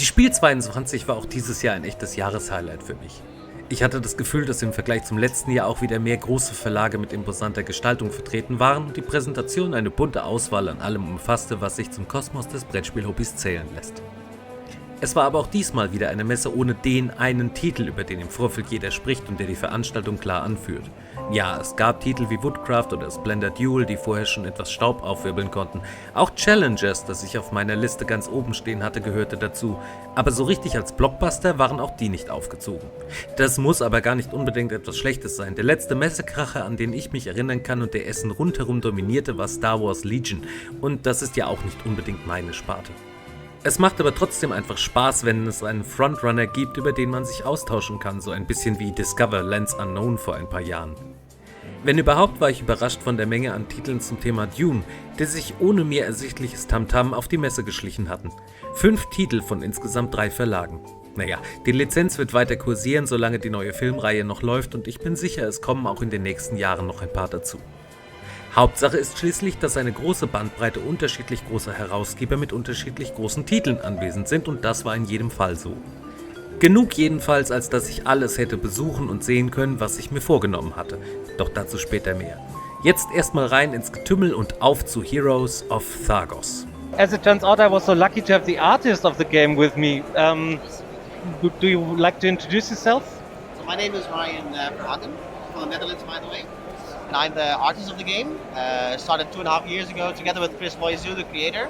Die Spiel 22 war auch dieses Jahr ein echtes Jahreshighlight für mich. Ich hatte das Gefühl, dass im Vergleich zum letzten Jahr auch wieder mehr große Verlage mit imposanter Gestaltung vertreten waren und die Präsentation eine bunte Auswahl an allem umfasste, was sich zum Kosmos des Brettspielhobbys zählen lässt. Es war aber auch diesmal wieder eine Messe ohne den einen Titel, über den im Vorfeld jeder spricht und der die Veranstaltung klar anführt. Ja, es gab Titel wie Woodcraft oder Splendor Duel, die vorher schon etwas Staub aufwirbeln konnten. Auch Challengers, das ich auf meiner Liste ganz oben stehen hatte, gehörte dazu. Aber so richtig als Blockbuster waren auch die nicht aufgezogen. Das muss aber gar nicht unbedingt etwas Schlechtes sein. Der letzte Messekracher, an den ich mich erinnern kann und der Essen rundherum dominierte, war Star Wars Legion. Und das ist ja auch nicht unbedingt meine Sparte. Es macht aber trotzdem einfach Spaß, wenn es einen Frontrunner gibt, über den man sich austauschen kann, so ein bisschen wie Discover Lands Unknown vor ein paar Jahren. Wenn überhaupt, war ich überrascht von der Menge an Titeln zum Thema Dune, die sich ohne mir ersichtliches Tamtam auf die Messe geschlichen hatten. 5 Titel von insgesamt 3 Verlagen. Naja, die Lizenz wird weiter kursieren, solange die neue Filmreihe noch läuft und ich bin sicher, es kommen auch in den nächsten Jahren noch ein paar dazu. Hauptsache ist schließlich, dass eine große Bandbreite unterschiedlich großer Herausgeber mit unterschiedlich großen Titeln anwesend sind und das war in jedem Fall so. Genug jedenfalls, als dass ich alles hätte besuchen und sehen können, was ich mir vorgenommen hatte. Doch dazu später mehr. Jetzt erstmal rein ins Getümmel und auf zu Heroes of Thargos. As it turns out, I was so lucky to have the artist of the game with me. Do you like to introduce yourself? So my name is Ryan Verhagen from the Netherlands, by the way. And I'm the artist of the game. Started 2.5 years ago together with Chris Loiseau, the creator.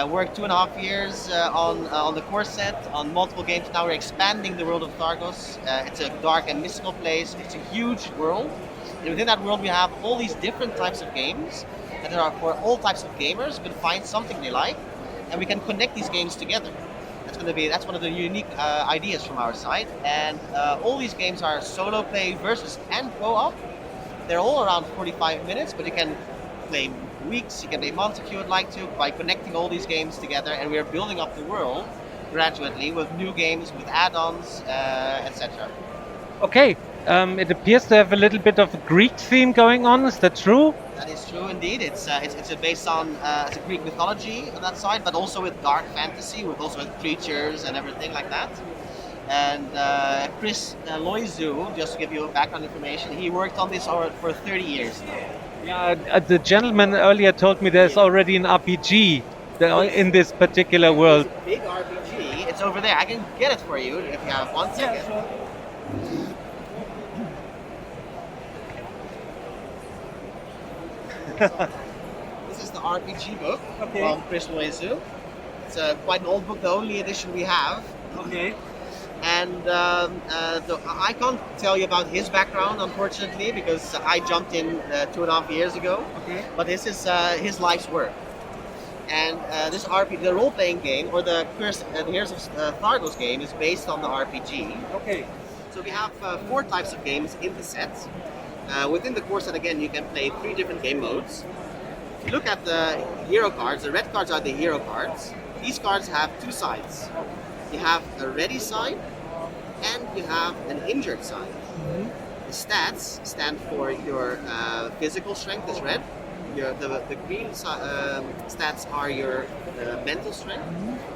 Worked 2.5 years on the core set, on multiple games. Now we're expanding the world of Thargos. It's a dark and mystical place. It's a huge world. And within that world we have all these different types of games that are for all types of gamers who can find something they like. And we can connect these games together. That's one of the unique ideas from our side. And all these games are solo play versus and co-op. They're all around 45 minutes, but you can play weeks, you can play months if you would like to, by connecting all these games together, and we're building up the world gradually with new games, with add-ons, etc. Okay, it appears to have a little bit of a Greek theme going on, is that true? That is true indeed. It's based on it's a Greek mythology on that side, but also with dark fantasy, with creatures and everything like that. And Chris Loiseau, just to give you background information, he worked on this for 30 years now. Yeah, the gentleman earlier told me there's already an RPG in this particular world. It's a big RPG. It's over there. I can get it for you if you have 1 second. Yeah, sure. This is the RPG book from Chris Loiseau. It's quite an old book, the only edition we have. Okay. And I can't tell you about his background, unfortunately, because I jumped in 2.5 years ago. Okay. But this is his life's work. And this RPG, the role-playing game, or the Heroes of Thargos game, is based on the RPG. Okay. So we have 4 types of games in the set. Within the core set, again, you can play 3 different game modes. If you look at the hero cards, the red cards are the hero cards. These cards have 2 sides. You have a ready side and you have an injured side. Mm-hmm. The stats stand for your physical strength is red. The green stats are your mental strength,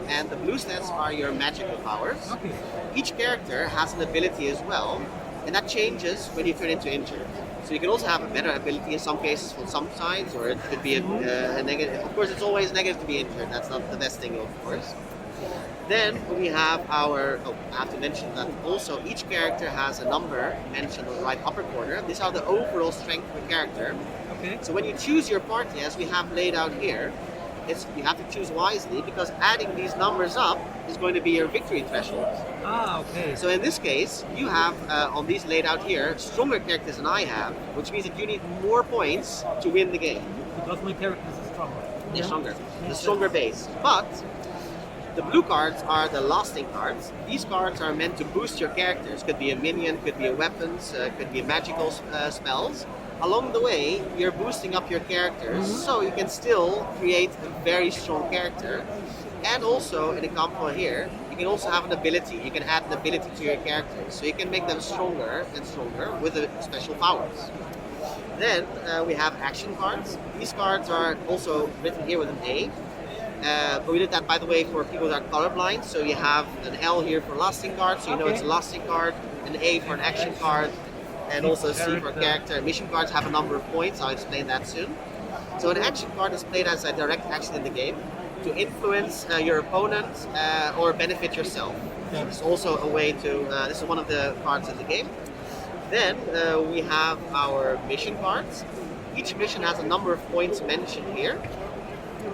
and the blue stats are your magical powers. Okay. Each character has an ability as well, and that changes when you turn into injured. So you can also have a better ability in some cases for some sides, or it could be a negative. Of course, it's always negative to be injured. That's not the best thing, of course. Then we have I have to mention that also each character has a number mentioned on the right upper corner. These are the overall strength of the character. Okay. So when you choose your party, as we have laid out here, you have to choose wisely, because adding these numbers up is going to be your victory threshold. Ah, okay. So in this case, you have on these laid out here stronger characters than I have, which means that you need more points to win the game. Because my characters are stronger. They're stronger. The stronger base. But the blue cards are the lasting cards. These cards are meant to boost your characters. Could be a minion, could be a weapons, could be magical spells. Along the way, you're boosting up your characters, so you can still create a very strong character. And also, in the combo here, you can also have an ability. You can add an ability to your characters, so you can make them stronger and stronger with the special powers. Then we have action cards. These cards are also written here with an A. But we did that, by the way, for people that are colorblind. So you have an L here for lasting card, so you know it's a lasting card, an A for an action card, and also a C for character. Mission cards have a number of points. I'll explain that soon. So an action card is played as a direct action in the game to influence your opponent or benefit yourself. So it's also a way to, this is one of the cards in the game. Then we have our mission cards. Each mission has a number of points mentioned here.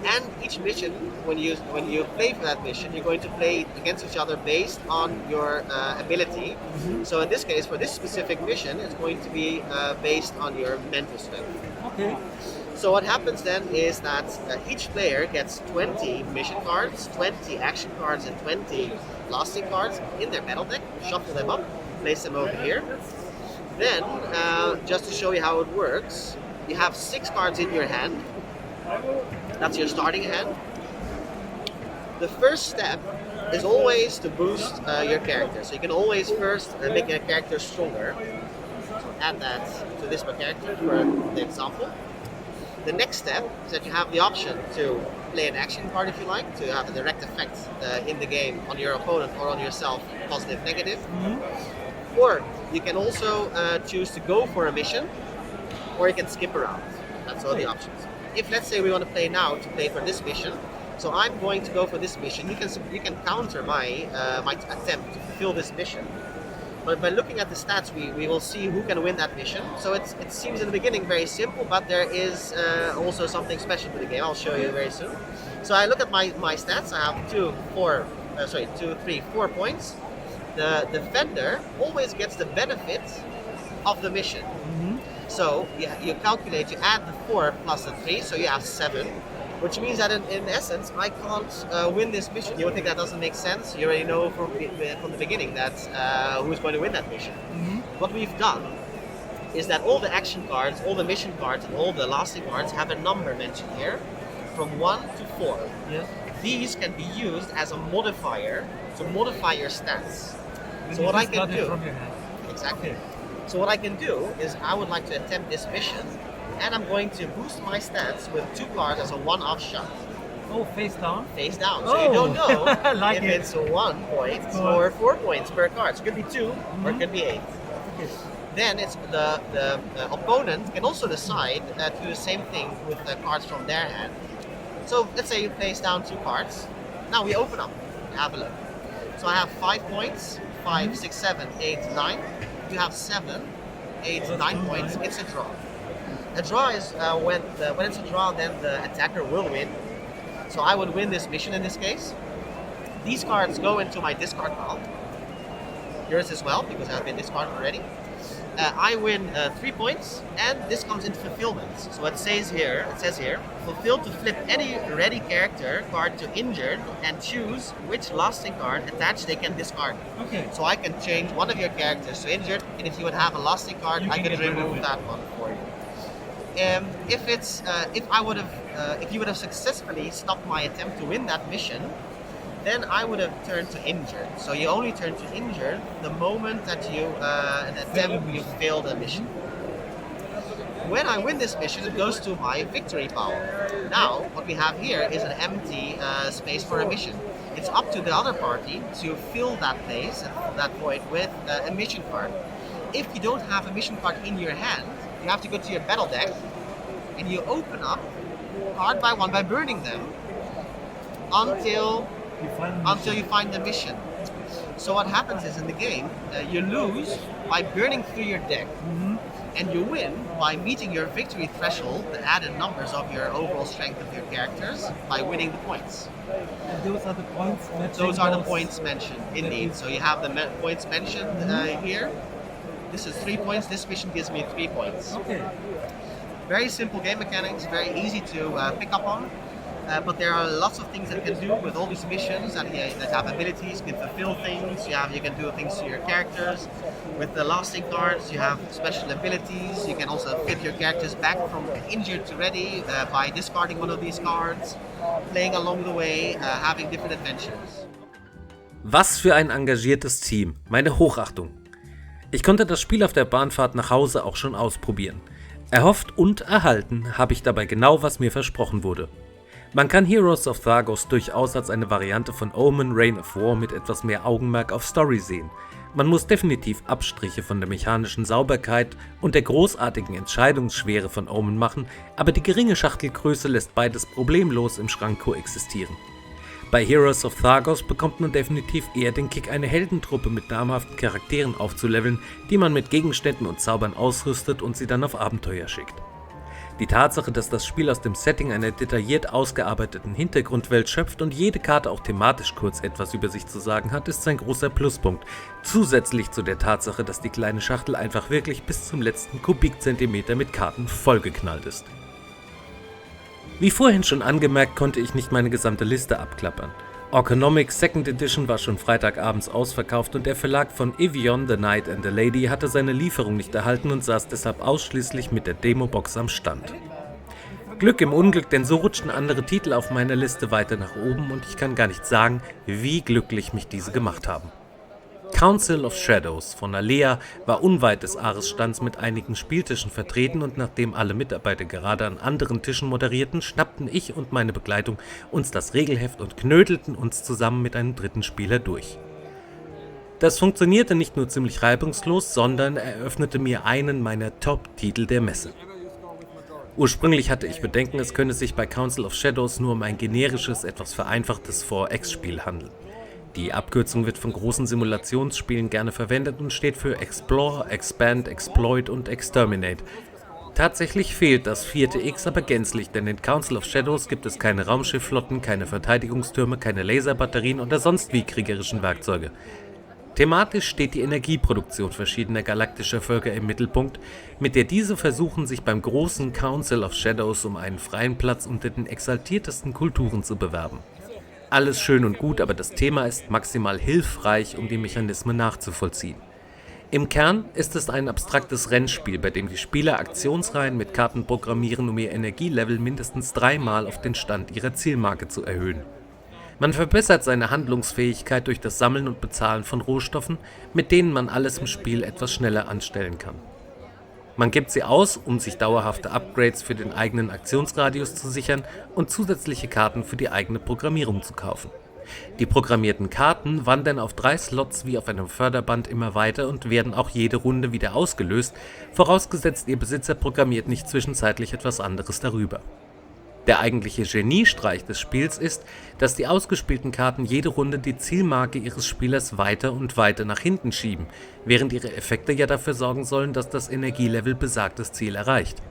And each mission, when you play for that mission, you're going to play against each other based on your ability. So in this case, for this specific mission, it's going to be based on your mental strength. Okay. So what happens then is that each player gets 20 mission cards, 20 action cards, and 20 lasting cards in their battle deck. Shuffle them up, place them over here. Then, just to show you how it works, you have 6 cards in your hand. That's your starting hand. The first step is always to boost your character. So you can always first make a character stronger. Add that to this character for the example. The next step is that you have the option to play an action card if you like, to have a direct effect in the game on your opponent or on yourself, positive, negative. Or you can also choose to go for a mission, or you can skip around. That's all the options. If, let's say, we want to play now to play for this mission, so I'm going to go for this mission. You can counter my my attempt to fulfill this mission. But by looking at the stats, we will see who can win that mission. So it seems in the beginning very simple, but there is also something special to the game. I'll show you very soon. So I look at my stats. I have 4 points. The defender always gets the benefit of the mission. So you calculate, you add the 4 plus the 3, so you have 7. Which means that in essence, I can't win this mission. You would think that doesn't make sense. You already know from the beginning that who's going to win that mission. What we've done is that all the action cards, all the mission cards, and all the lasting cards have a number mentioned here, from 1 to 4. Yeah. These can be used as a modifier to modify your stats. So You what I just can got it do, from your hand. exactly. Okay. So what I can do is I would like to attempt this mission, and I'm going to boost my stats with 2 cards as a one-off shot. Oh, face down. Face down. So you don't know Like if it. it's 1 point Good. or 4 points per card. So it could be 2 or it could be 8. Okay. Then it's the opponent can also decide to do the same thing with the cards from their hand. So let's say you place down 2 cards. Now we open up and have a look. So I have 5 points, 5, 6, 7, 8, 9. You have 7, 8, 9 points. It's a draw. A draw is when it's a draw, then the attacker will win. So I would win this mission in this case. These cards go into my discard pile. Yours as well, because I've been discarded already. I win 3 points, and this comes into fulfillment. So it says here, fulfill to flip any ready character card to injured and choose which lasting card attached they can discard. Okay. So I can change one of your characters to injured, and if you would have a lasting card, You I can could get rid of remove it. that one for you. If you would have successfully stopped my attempt to win that mission, then I would have turned to injured. So you only turn to injured the moment that you failed a mission. When I win this mission, it goes to my victory pile. Now, what we have here is an empty space for a mission. It's up to the other party to fill that place, that void, with a mission card. If you don't have a mission card in your hand, you have to go to your battle deck and you open up card by one by burning them until you find the mission. So what happens is in the game, you lose by burning through your deck, and you win by meeting your victory threshold, the added numbers of your overall strength of your characters, by winning the points. And those are the points matching Those are the those- points mentioned, indeed. So you have the points mentioned here. This is 3 points. This mission gives me 3 points. Okay. Very simple game mechanics, very easy to pick up on. But there are lots of things that you can do with all these missions that have abilities, you can fulfill things, you can do things to your characters. With the lasting cards, you have special abilities. You can also fit your characters back from injured to ready by discarding one of these cards, playing along the way, having different adventures. Was für ein engagiertes Team. Meine Hochachtung. Ich konnte das Spiel auf der Bahnfahrt nach Hause auch schon ausprobieren. Erhofft und erhalten habe ich dabei genau, was mir versprochen wurde. Man kann Heroes of Thargos durchaus als eine Variante von Omen Reign of War mit etwas mehr Augenmerk auf Story sehen. Man muss definitiv Abstriche von der mechanischen Sauberkeit und der großartigen Entscheidungsschwere von Omen machen, aber die geringe Schachtelgröße lässt beides problemlos im Schrank koexistieren. Bei Heroes of Thargos bekommt man definitiv eher den Kick, eine Heldentruppe mit namhaften Charakteren aufzuleveln, die man mit Gegenständen und Zaubern ausrüstet und sie dann auf Abenteuer schickt. Die Tatsache, dass das Spiel aus dem Setting einer detailliert ausgearbeiteten Hintergrundwelt schöpft und jede Karte auch thematisch kurz etwas über sich zu sagen hat, ist sein großer Pluspunkt. Zusätzlich zu der Tatsache, dass die kleine Schachtel einfach wirklich bis zum letzten Kubikzentimeter mit Karten vollgeknallt ist. Wie vorhin schon angemerkt, konnte ich nicht meine gesamte Liste abklappern. Orconomics 2nd Edition war schon freitagabends ausverkauft und der Verlag von Evian, The Knight and the Lady hatte seine Lieferung nicht erhalten und saß deshalb ausschließlich mit der Demobox am Stand. Glück im Unglück, denn so rutschten andere Titel auf meiner Liste weiter nach oben und ich kann gar nicht sagen, wie glücklich mich diese gemacht haben. Council of Shadows von Alea war unweit des Ares-Stands mit einigen Spieltischen vertreten und nachdem alle Mitarbeiter gerade an anderen Tischen moderierten, schnappten ich und meine Begleitung uns das Regelheft und knödelten uns zusammen mit einem dritten Spieler durch. Das funktionierte nicht nur ziemlich reibungslos, sondern eröffnete mir einen meiner Top-Titel der Messe. Ursprünglich hatte ich Bedenken, es könne sich bei Council of Shadows nur um ein generisches, etwas vereinfachtes 4X-Spiel handeln. Die Abkürzung wird von großen Simulationsspielen gerne verwendet und steht für Explore, Expand, Exploit und Exterminate. Tatsächlich fehlt das vierte X aber gänzlich, denn in Council of Shadows gibt es keine Raumschiffflotten, keine Verteidigungstürme, keine Laserbatterien oder sonst wie kriegerischen Werkzeuge. Thematisch steht die Energieproduktion verschiedener galaktischer Völker im Mittelpunkt, mit der diese versuchen, sich beim großen Council of Shadows um einen freien Platz unter den exaltiertesten Kulturen zu bewerben. Alles schön und gut, aber das Thema ist maximal hilfreich, um die Mechanismen nachzuvollziehen. Im Kern ist es ein abstraktes Rennspiel, bei dem die Spieler Aktionsreihen mit Karten programmieren, um ihr Energielevel mindestens 3-mal auf den Stand ihrer Zielmarke zu erhöhen. Man verbessert seine Handlungsfähigkeit durch das Sammeln und Bezahlen von Rohstoffen, mit denen man alles im Spiel etwas schneller anstellen kann. Man gibt sie aus, um sich dauerhafte Upgrades für den eigenen Aktionsradius zu sichern und zusätzliche Karten für die eigene Programmierung zu kaufen. Die programmierten Karten wandern auf 3 Slots wie auf einem Förderband immer weiter und werden auch jede Runde wieder ausgelöst, vorausgesetzt ihr Besitzer programmiert nicht zwischenzeitlich etwas anderes darüber. Der eigentliche Geniestreich des Spiels ist, dass die ausgespielten Karten jede Runde die Zielmarke ihres Spielers weiter und weiter nach hinten schieben, während ihre Effekte ja dafür sorgen sollen, dass das Energielevel besagtes Ziel erreicht.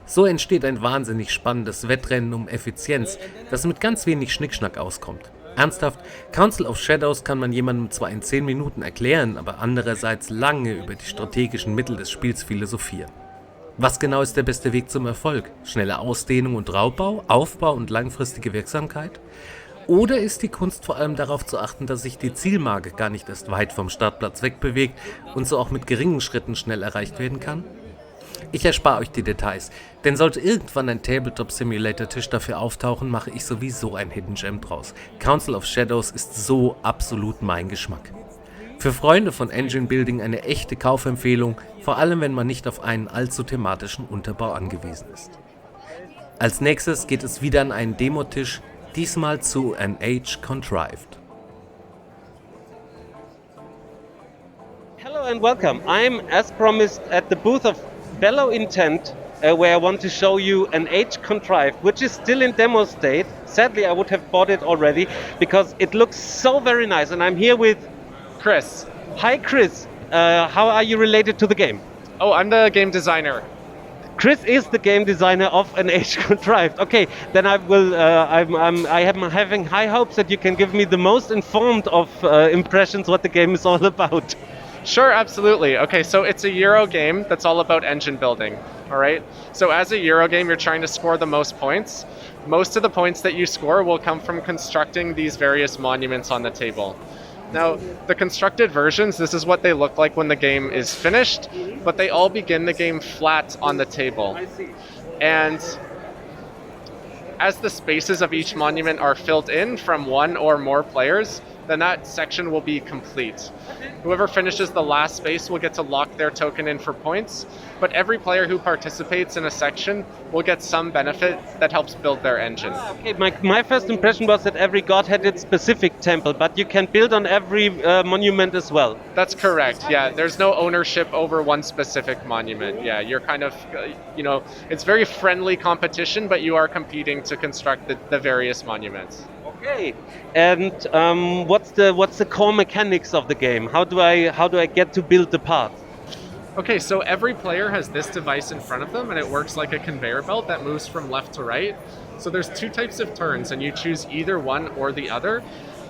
So entsteht ein wahnsinnig spannendes Wettrennen um Effizienz, das mit ganz wenig Schnickschnack auskommt. Ernsthaft, Council of Shadows kann man jemandem zwar in 10 Minuten erklären, aber andererseits lange über die strategischen Mittel des Spiels philosophieren. Was genau ist der beste Weg zum Erfolg? Schnelle Ausdehnung und Raubbau, Aufbau und langfristige Wirksamkeit? Oder ist die Kunst vor allem darauf zu achten, dass sich die Zielmarke gar nicht erst weit vom Startplatz wegbewegt und so auch mit geringen Schritten schnell erreicht werden kann? Ich erspare euch die Details, denn sollte irgendwann ein Tabletop-Simulator-Tisch dafür auftauchen, mache ich sowieso ein Hidden Gem draus. Council of Shadows ist so absolut mein Geschmack. Für Freunde von Engine Building eine echte Kaufempfehlung, vor allem wenn man nicht auf einen allzu thematischen Unterbau angewiesen ist. Als nächstes geht es wieder an einen Demotisch, diesmal zu An Age Contrived. Hello and welcome. I'm, as promised, at the booth of Bellow Intent, where I want to show you An Age Contrived, which is still in demo state. Sadly, I would have bought it already because it looks so very nice. And I'm here with Chris. Hi, Chris. How are you related to the game? Oh, I'm the game designer. Chris is the game designer of An Age Contrived. Okay, then I will. I'm having high hopes that you can give me the most informed of impressions what the game is all about. Sure, absolutely. Okay, so it's a Euro game that's all about engine building. All right. So as a Euro game, you're trying to score the most points. Most of the points that you score will come from constructing these various monuments on the table. Now, the constructed versions, this is what they look like when the game is finished, but they all begin the game flat on the table. And as the spaces of each monument are filled in from one or more players, then that section will be complete. Whoever finishes the last space will get to lock their token in for points, but every player who participates in a section will get some benefit that helps build their engine. Okay, my first impression was that every god had its specific temple, but you can build on every monument as well. That's correct, yeah. There's no ownership over one specific monument. Yeah, you're kind of, it's very friendly competition, but you are competing to construct the various monuments. Okay, and what's the core mechanics of the game? How do I get to build the parts? Okay, so every player has this device in front of them, and it works like a conveyor belt that moves from left to right. So there's two types of turns, and you choose either one or the other.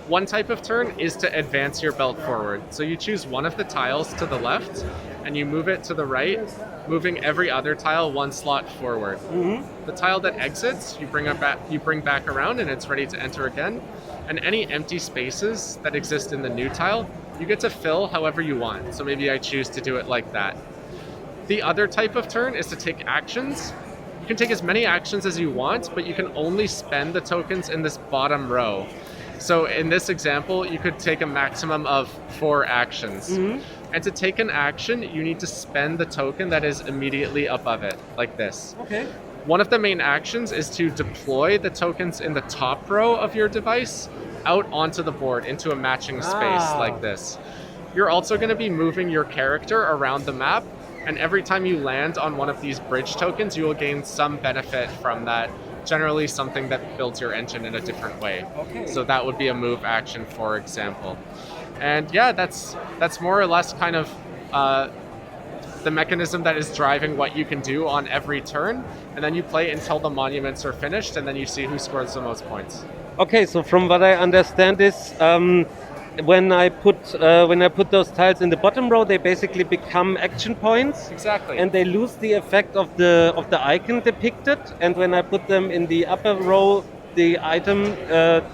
One type of turn is to advance your belt forward. So you choose one of the tiles to the left, and you move it to the right, moving every other tile one slot forward. The tile that exits, you bring back around, and it's ready to enter again. And any empty spaces that exist in the new tile, you get to fill however you want. So maybe I choose to do it like that. The other type of turn is to take actions. You can take as many actions as you want, but you can only spend the tokens in this bottom row. So in this example, you could take a maximum of 4 actions. And to take an action, you need to spend the token that is immediately above it, like this. Okay. One of the main actions is to deploy the tokens in the top row of your device out onto the board into a matching space like this. You're also going to be moving your character around the map, and every time you land on one of these bridge tokens, you will gain some benefit from that. Generally something that builds your engine in a different way. Okay. So that would be a move action, for example. And yeah, that's more or less kind of the mechanism that is driving what you can do on every turn. And then you play until the monuments are finished, and then you see who scores the most points. Okay, so from what I understand is when I put those tiles in the bottom row, they basically become action points. Exactly. And they lose the effect of the icon depicted. And when I put them in the upper row, the item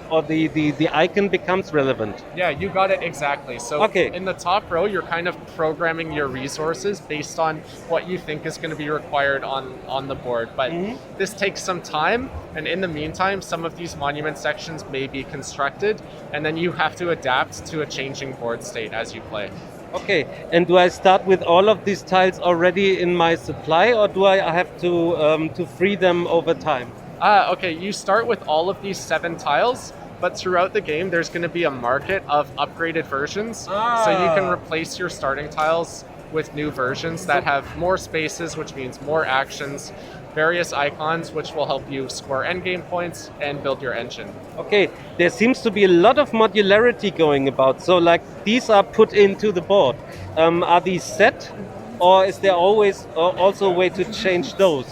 or the icon becomes relevant. Yeah, you got it exactly. So in the top row, you're kind of programming your resources based on what you think is going to be required on the board. But this takes some time, and in the meantime, some of these monument sections may be constructed, and then you have to adapt to a changing board state as you play. Okay, and do I start with all of these tiles already in my supply, or do I have to free them over time? Okay, you start with all of these 7 tiles, but throughout the game there's going to be a market of upgraded versions. So you can replace your starting tiles with new versions that have more spaces, which means more actions, various icons, which will help you score endgame points and build your engine. Okay, there seems to be a lot of modularity going about. So like these are put into the board. Are these set, or is there always also a way to change those?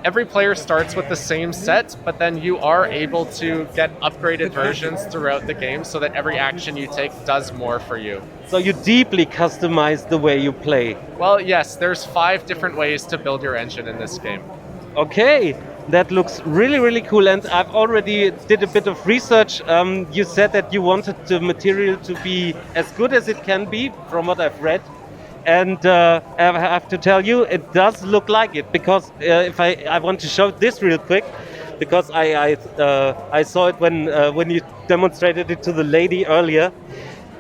Every player starts with the same set, but then you are able to get upgraded versions throughout the game so that every action you take does more for you. So you deeply customize the way you play. Well, yes, there's 5 different ways to build your engine in this game. Okay, that looks really, really cool. And I've already did a bit of research. You said that you wanted the material to be as good as it can be, from what I've read. And I have to tell you, it does look like it, because if I want to show this real quick, because I saw it when you demonstrated it to the lady earlier.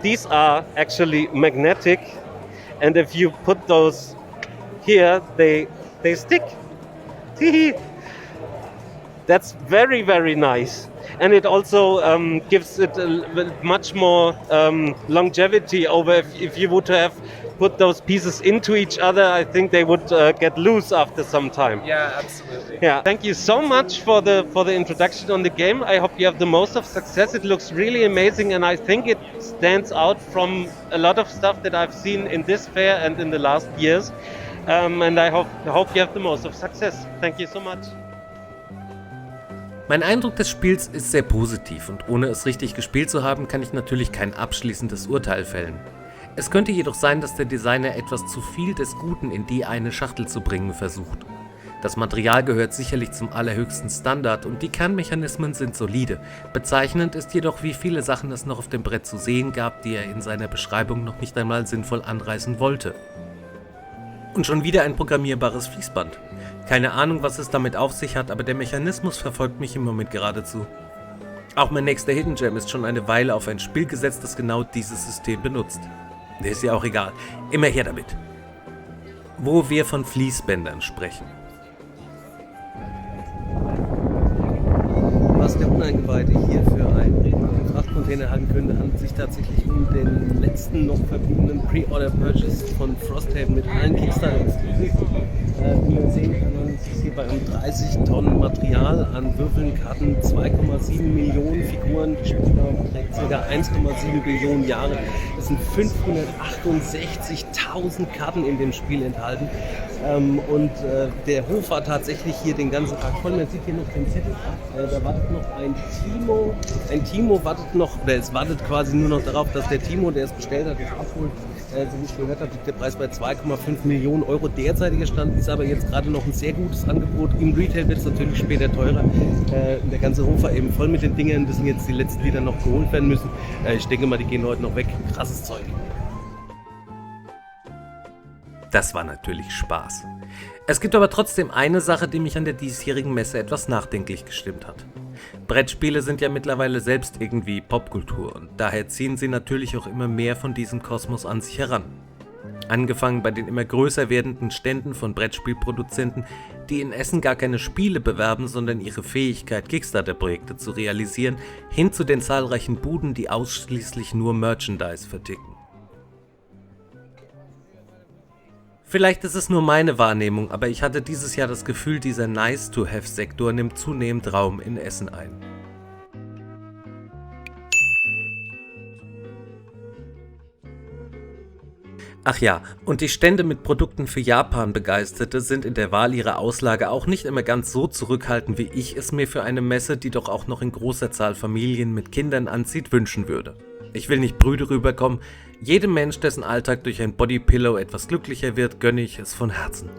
These are actually magnetic, and if you put those here, they stick. That's very, very nice. And it also gives it much more longevity over if you would have put those pieces into each other. I think they would get loose after some time. Yeah, absolutely. Yeah. Thank you so much for the introduction on the game. I hope you have the most of success. It looks really amazing, and I think it stands out from a lot of stuff that I've seen in this fair and in the last years. And I hope you have the most of success. Thank you so much. Mein Eindruck des Spiels ist sehr positiv, und ohne es richtig gespielt zu haben, kann ich natürlich kein abschließendes Urteil fällen. Es könnte jedoch sein, dass der Designer etwas zu viel des Guten in die eine Schachtel zu bringen versucht. Das Material gehört sicherlich zum allerhöchsten Standard und die Kernmechanismen sind solide. Bezeichnend ist jedoch, wie viele Sachen es noch auf dem Brett zu sehen gab, die er in seiner Beschreibung noch nicht einmal sinnvoll anreißen wollte. Und schon wieder ein programmierbares Fließband. Keine Ahnung, was es damit auf sich hat, aber der Mechanismus verfolgt mich im Moment geradezu. Auch mein nächster Hidden Gem ist schon eine Weile auf ein Spiel gesetzt, das genau dieses System benutzt. Der ist ja auch egal. Immer her damit. Wo wir von Fließbändern sprechen. Was der Uneingeweihte hier für einen Frachtcontainer halten könnte, handelt sich tatsächlich um den letzten noch verbliebenen Pre-Order-Purchase von Frosthaven mit allen Kickstarter-Exklusiven. Wie man sehen kann, handelt es sich hierbei um 30 Tonnen Material an Würfeln, Karten, 2,7 Millionen Figuren. Die Spieldauer beträgt ca. 1,7 Billionen Jahre. Es sind 568.000 Karten in dem Spiel enthalten. Der Hof war tatsächlich hier den ganzen Tag voll. Man sieht hier noch den Zettel. Da wartet noch ein Timo. Ein Timo wartet noch, oder es wartet quasi nur noch darauf, dass der Timo, der es bestellt hat, es abholt. So wie ich gehört habe, liegt der Preis bei 2,5 Millionen Euro. Derzeitiger Stand ist aber jetzt gerade noch ein sehr gutes Angebot. Im Retail wird es natürlich später teurer. Der ganze Hof war eben voll mit den Dingern. Das sind jetzt die letzten, die dann noch geholt werden müssen. Ich denke mal, die gehen heute noch weg. Krasses Zeug. Das war natürlich Spaß. Es gibt aber trotzdem eine Sache, die mich an der diesjährigen Messe etwas nachdenklich gestimmt hat. Brettspiele sind ja mittlerweile selbst irgendwie Popkultur und daher ziehen sie natürlich auch immer mehr von diesem Kosmos an sich heran. Angefangen bei den immer größer werdenden Ständen von Brettspielproduzenten, die in Essen gar keine Spiele bewerben, sondern ihre Fähigkeit, Kickstarter-Projekte zu realisieren, hin zu den zahlreichen Buden, die ausschließlich nur Merchandise verticken. Vielleicht ist es nur meine Wahrnehmung, aber ich hatte dieses Jahr das Gefühl, dieser Nice-to-Have-Sektor nimmt zunehmend Raum in Essen ein. Ach ja, und die Stände mit Produkten für Japan-Begeisterte sind in der Wahl ihrer Auslage auch nicht immer ganz so zurückhaltend, wie ich es mir für eine Messe, die doch auch noch in großer Zahl Familien mit Kindern anzieht, wünschen würde. Ich will nicht brüde rüberkommen, jedem Mensch, dessen Alltag durch ein Bodypillow etwas glücklicher wird, gönne ich es von Herzen.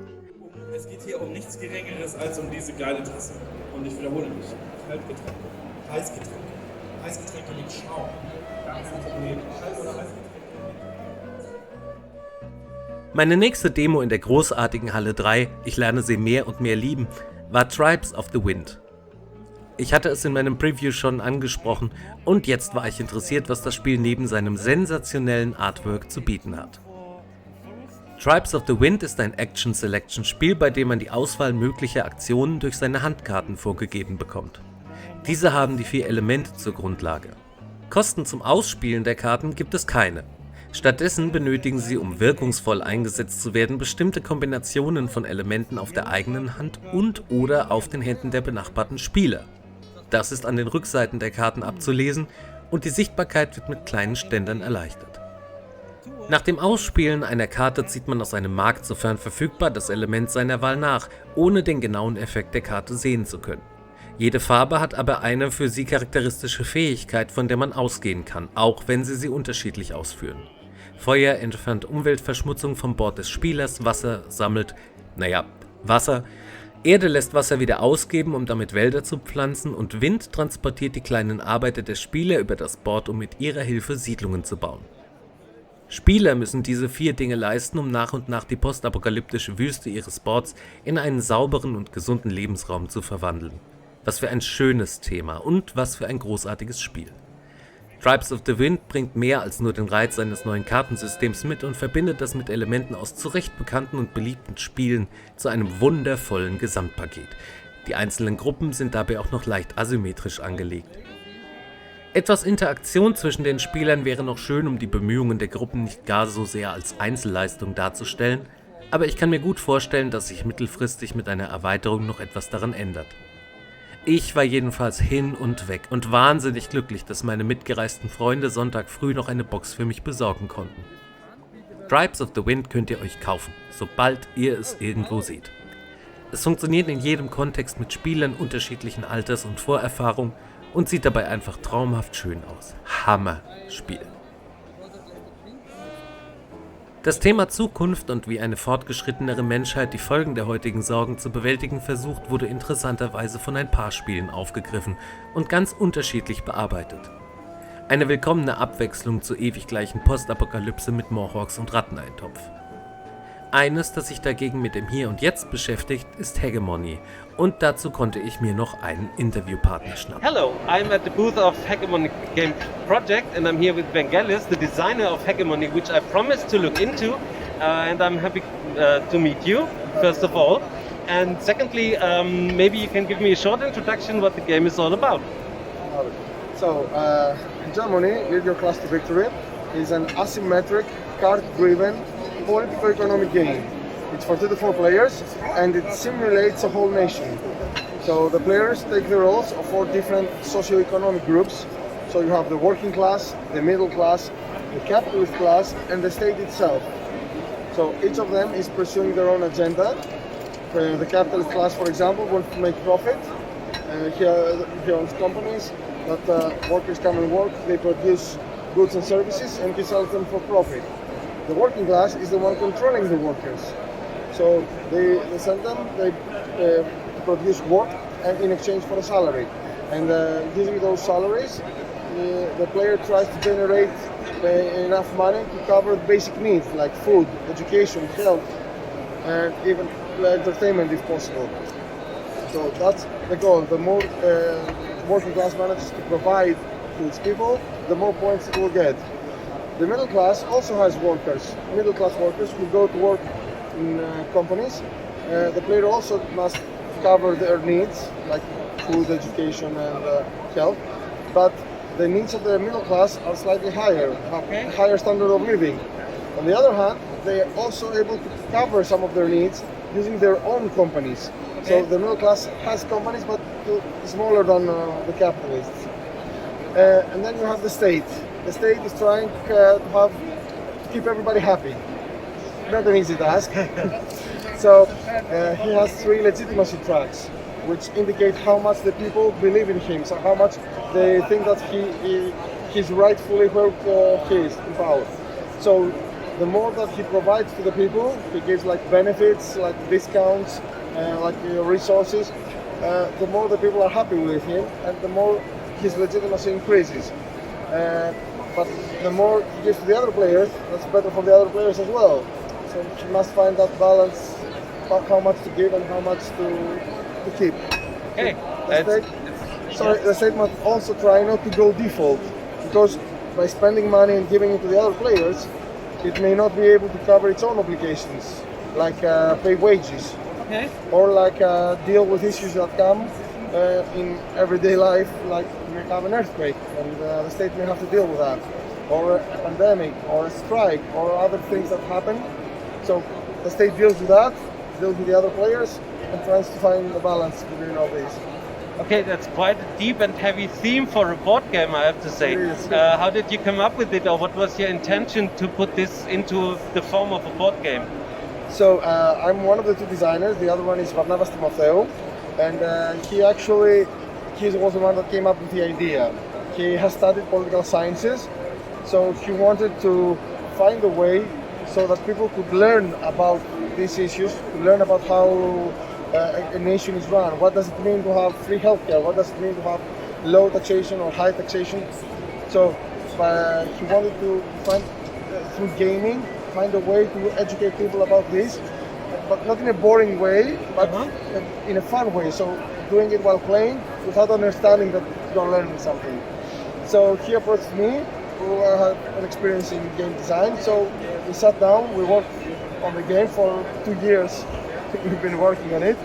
Es geht hier um nichts Geringeres als um diese geile Tasse. Und ich wiederhole mich. Kaltgetränke, Heißgetränke, Heißgetränke mit Schaum. Gar kein Problem. Kalt- oder Heißgetränke. Meine nächste Demo in der großartigen Halle 3, ich lerne sie mehr und mehr lieben, war Tribes of the Wind. Ich hatte es in meinem Preview schon angesprochen und jetzt war ich interessiert, was das Spiel neben seinem sensationellen Artwork zu bieten hat. Tribes of the Wind ist ein Action-Selection-Spiel, bei dem man die Auswahl möglicher Aktionen durch seine Handkarten vorgegeben bekommt. Diese haben die 4 Elemente zur Grundlage. Kosten zum Ausspielen der Karten gibt es keine. Stattdessen benötigen sie, um wirkungsvoll eingesetzt zu werden, bestimmte Kombinationen von Elementen auf der eigenen Hand und/oder auf den Händen der benachbarten Spieler. Das ist an den Rückseiten der Karten abzulesen und die Sichtbarkeit wird mit kleinen Ständern erleichtert. Nach dem Ausspielen einer Karte zieht man aus einem Markt, sofern verfügbar, das Element seiner Wahl nach, ohne den genauen Effekt der Karte sehen zu können. Jede Farbe hat aber eine für sie charakteristische Fähigkeit, von der man ausgehen kann, auch wenn sie unterschiedlich ausführen. Feuer entfernt Umweltverschmutzung vom Bord des Spielers, Wasser sammelt, Wasser. Erde lässt Wasser wieder ausgeben, um damit Wälder zu pflanzen, und Wind transportiert die kleinen Arbeiter der Spieler über das Board, um mit ihrer Hilfe Siedlungen zu bauen. Spieler müssen diese 4 Dinge leisten, um nach und nach die postapokalyptische Wüste ihres Boards in einen sauberen und gesunden Lebensraum zu verwandeln. Was für ein schönes Thema und was für ein großartiges Spiel. Tribes of the Wind bringt mehr als nur den Reiz seines neuen Kartensystems mit und verbindet das mit Elementen aus zu Recht bekannten und beliebten Spielen zu einem wundervollen Gesamtpaket. Die einzelnen Gruppen sind dabei auch noch leicht asymmetrisch angelegt. Etwas Interaktion zwischen den Spielern wäre noch schön, um die Bemühungen der Gruppen nicht gar so sehr als Einzelleistung darzustellen, aber ich kann mir gut vorstellen, dass sich mittelfristig mit einer Erweiterung noch etwas daran ändert. Ich war jedenfalls hin und weg und wahnsinnig glücklich, dass meine mitgereisten Freunde Sonntag früh noch eine Box für mich besorgen konnten. Tribes of the Wind könnt ihr euch kaufen, sobald ihr es irgendwo seht. Es funktioniert in jedem Kontext mit Spielern unterschiedlichen Alters und Vorerfahrung und sieht dabei einfach traumhaft schön aus. Hammer-Spiel. Das Thema Zukunft und wie eine fortgeschrittenere Menschheit die Folgen der heutigen Sorgen zu bewältigen versucht, wurde interessanterweise von ein paar Spielen aufgegriffen und ganz unterschiedlich bearbeitet. Eine willkommene Abwechslung zur ewig gleichen Postapokalypse mit Mohawks und Ratteneintopf. Eines, das sich dagegen mit dem Hier und Jetzt beschäftigt, ist Hegemony. Und dazu konnte ich mir noch einen Interviewpartner schnappen. Hello, I'm at the booth of Hegemony Game Project and I'm here with Vangelis, the designer of Hegemony, which I promised to look into. And I'm happy to meet you, first of all. And secondly, maybe you can give me a short introduction what the game is all about. So, Hegemony, Lead Your Class to Victory, is an asymmetric, card-driven, political economic game. It's for 2 to 4 players, and it simulates a whole nation. So the players take the roles of 4 different socio-economic groups. So you have the working class, the middle class, the capitalist class, and the state itself. So each of them is pursuing their own agenda. The capitalist class, for example, wants to make profit. He owns companies that workers come and work, they produce goods and services, and he sells them for profit. The working class is the one controlling the workers. So they send them to produce work and in exchange for a salary. And using those salaries, the player tries to generate enough money to cover basic needs like food, education, health, and even entertainment if possible. So that's the goal. The more working class manages to provide to its people, the more points it will get. The middle class also has workers, middle class workers who go to work in companies. The player also must cover their needs like food, education and health, but the needs of the middle class are slightly higher, have a higher standard of living. On the other hand, they are also able to cover some of their needs using their own companies. So the middle class has companies but smaller than the capitalists. And then you have the state. The state is trying to keep everybody happy. Not an easy task. So he has 3 legitimacy tracks, which indicate how much the people believe in him, so how much they think that he's rightfully where he is in power. So the more that he provides to the people, he gives like benefits, like discounts, like resources, the more the people are happy with him, and the more his legitimacy increases. But the more he gives to the other players, that's better for the other players as well. So you must find that balance, how much to give and how much to keep. Okay. The state must also try not to go default, because by spending money and giving it to the other players, it may not be able to cover its own obligations, like pay wages, or like deal with issues that come in everyday life, like you may have an earthquake and the state may have to deal with that, or a pandemic, or a strike, or other things that happen. So the state deals with that, deals with the other players, and tries to find the balance between all these. Okay, that's quite a deep and heavy theme for a board game, I have to say. How did you come up with it, or what was your intention to put this into the form of a board game? So I'm one of the 2 designers. The other one is Varnavas Timotheo, and he was the one that came up with the idea. He has studied political sciences, so he wanted to find a way so that people could learn about these issues, to learn about how a nation is run. What does it mean to have free healthcare? What does it mean to have low taxation or high taxation? So he wanted to find, through gaming, find a way to educate people about this, but not in a boring way, but in a fun way. So doing it while playing without understanding that you're learning something. So he approached me, who had an experience in game design. So we sat down, we worked on the game for 2 years. We've been working on it.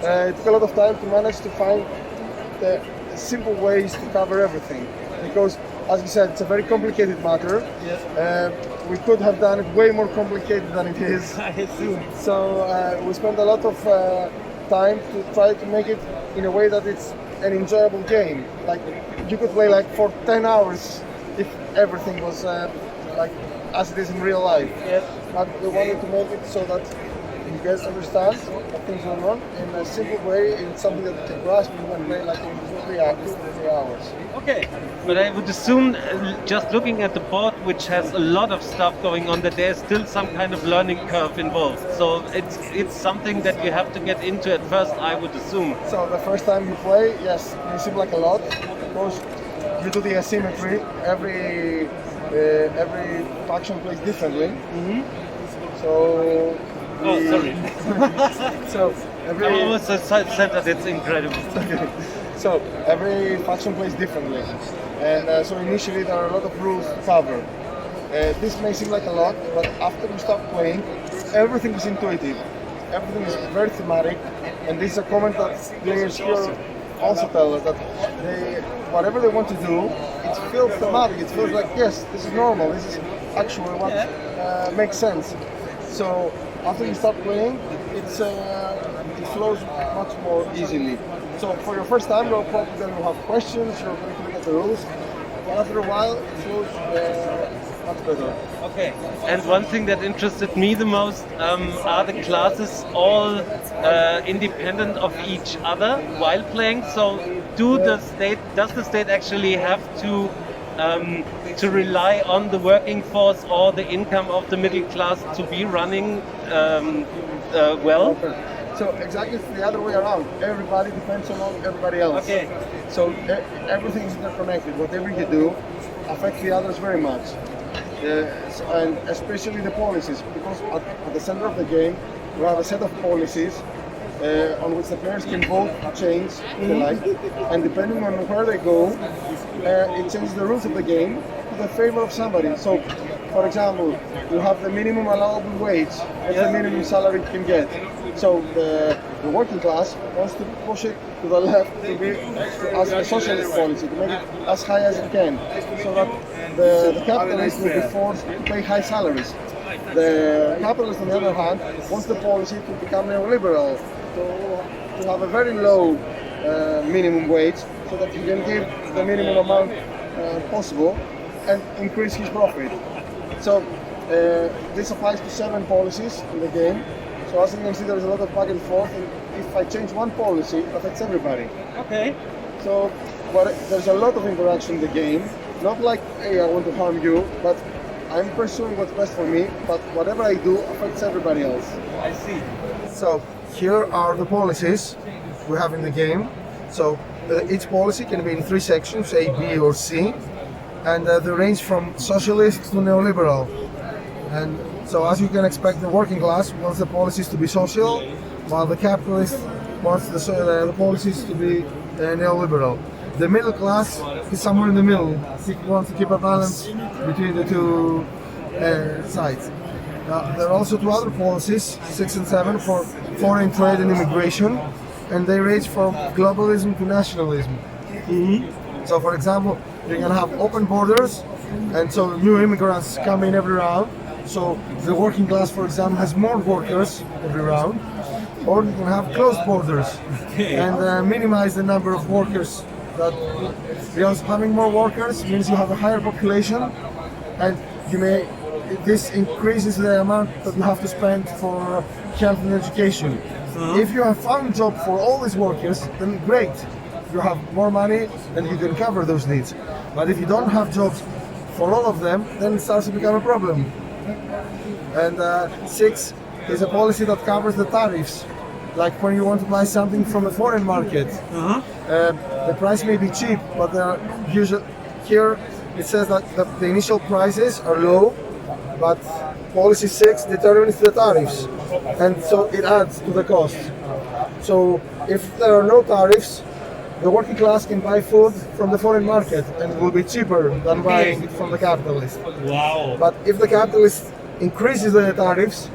It took a lot of time to manage to find the simple ways to cover everything, because, as you said, it's a very complicated matter. We could have done it way more complicated than it is. I assume. So we spent a lot of time to try to make it in a way that it's an enjoyable game. Like you could play like for 10 hours if everything was like as it is in real life. But we wanted to make it so that you guys understand what things are wrong in a simple way, in something that you can grasp and you can play like in 2-3 hours. Okay, but I would assume, just looking at the board, which has a lot of stuff going on, that there's still some kind of learning curve involved. So it's something that you have to get into at first, I would assume. So the first time you play, yes, it seems like a lot, because you do the asymmetry. Every faction plays differently. So Oh, sorry. So every I almost said that it's incredible. so every faction plays differently, and so initially there are a lot of rules to cover. This may seem like a lot, but after you start playing, everything is intuitive. Everything is very thematic, and this is a comment that players here also tell us that whatever they want to do, it feels thematic. It feels like, yes, this is normal. This is actually what makes sense. So after you start playing, it flows much more easily. So for your first time, you're probably going to have questions. You're going to look at the rules, but after a while, it flows much better. Okay. And one thing that interested me the most, are the classes all independent of each other while playing? So does the state actually have to rely on the working force or the income of the middle class to be running well? Okay. So exactly it's the other way around. Everybody depends on everybody else. Okay. So everything is interconnected. Whatever you do affects the others very much. And especially the policies, because at the center of the game we have a set of policies on which the players can vote to change if they like, and depending on where they go, it changes the rules of the game to the favor of somebody. So, for example, you have the minimum allowable wage, what's the minimum salary you can get. So the working class wants to push it to the left to be as a socialist policy, to make it as high as it can, so that the capitalists will be forced to pay high salaries. The capitalist, on the other hand, wants the policy to become neoliberal, to have a very low minimum wage, so that he can give the minimum amount possible and increase his profit. So this applies to 7 policies in the game. So as you can see, there is a lot of back and forth, and if I change one policy, it affects everybody. Okay. So there's a lot of interaction in the game. Not like, hey, I want to harm you, but I'm pursuing what's best for me, but whatever I do affects everybody else. I see. So here are the policies we have in the game. So each policy can be in 3 sections, A, B, or C, and they range from socialist to neoliberal. And so as you can expect, the working class wants the policies to be social, while the capitalist wants the policies to be neoliberal. The middle class is somewhere in the middle. He wants to keep a balance between the two sides. There are also 2 other policies, 6 and 7, for foreign trade and immigration, and they range from globalism to nationalism. So for example, you're going to have open borders, and so new immigrants come in every round. So the working class, for example, has more workers every round, or you can have closed borders and minimize the number of workers. Because having more workers means you have a higher population, and this increases the amount that you have to spend for health and education. If you have found a job for all these workers, then great, you have more money and you can cover those needs. But if you don't have jobs for all of them, then it starts to become a problem. And 6 is a policy that covers the tariffs. Like when you want to buy something from a foreign market, the price may be cheap, but usually here it says that the initial prices are low, but policy 6 determines the tariffs, and so it adds to the cost. So if there are no tariffs, the working class can buy food from the foreign market, and it will be cheaper than buying it from the capitalist. Wow. But if the capitalist increases the tariffs,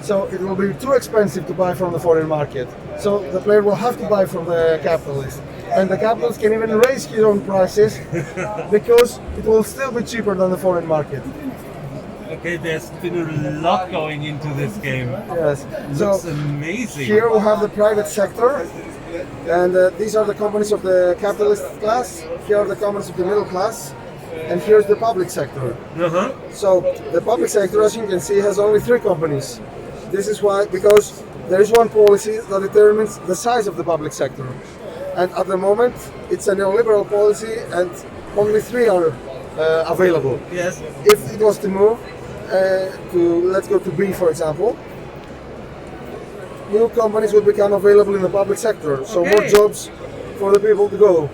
so it will be too expensive to buy from the foreign market. So the player will have to buy from the capitalist. And the capitalist can even raise his own prices because it will still be cheaper than the foreign market. Okay, there's been a lot going into this game. Yes. Looks amazing. Here we have the private sector, and these are the companies of the capitalist class. Here are the companies of the middle class, and here's the public sector. So the public sector, as you can see, has only 3 companies. This is why, because there is one policy that determines the size of the public sector. And at the moment, it's a neoliberal policy, and only 3 are available. Yes. If it was to move let's go to B, for example, new companies will become available in the public sector, so more jobs for the people to go.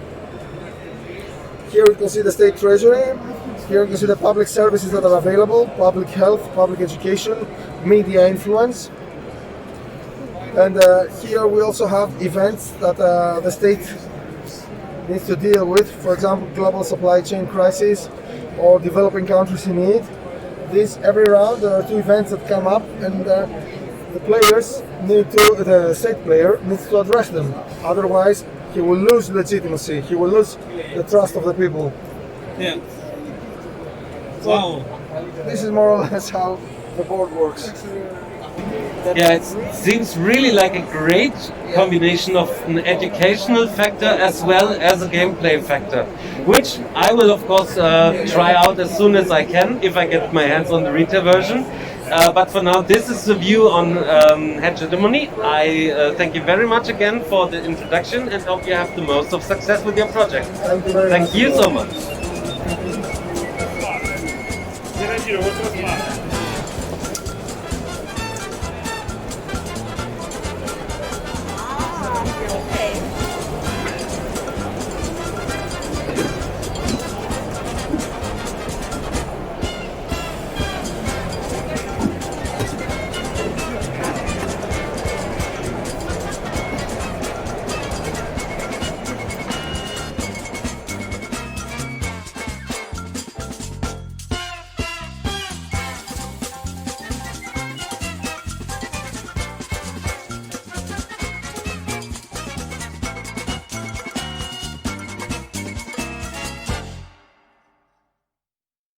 Here you can see the state treasury, here you can see the public services that are available, public health, public education, media influence, And here we also have events that the state needs to deal with, for example, global supply chain crisis or developing countries in need. Every round there are 2 events that come up, and the players the state player needs to address them. Otherwise, he will lose legitimacy. He will lose the trust of the people. Yeah. So Wow. this is more or less how the board works. Yeah, it seems really like a great combination of an educational factor as well as a gameplay factor, which I will of course try out as soon as I can if I get my hands on the retail version. But for now, this is the view on Hegemony. I thank you very much again for the introduction and hope you have the most of success with your project. Thank you very much. Thank you so much. Sehr, sehr,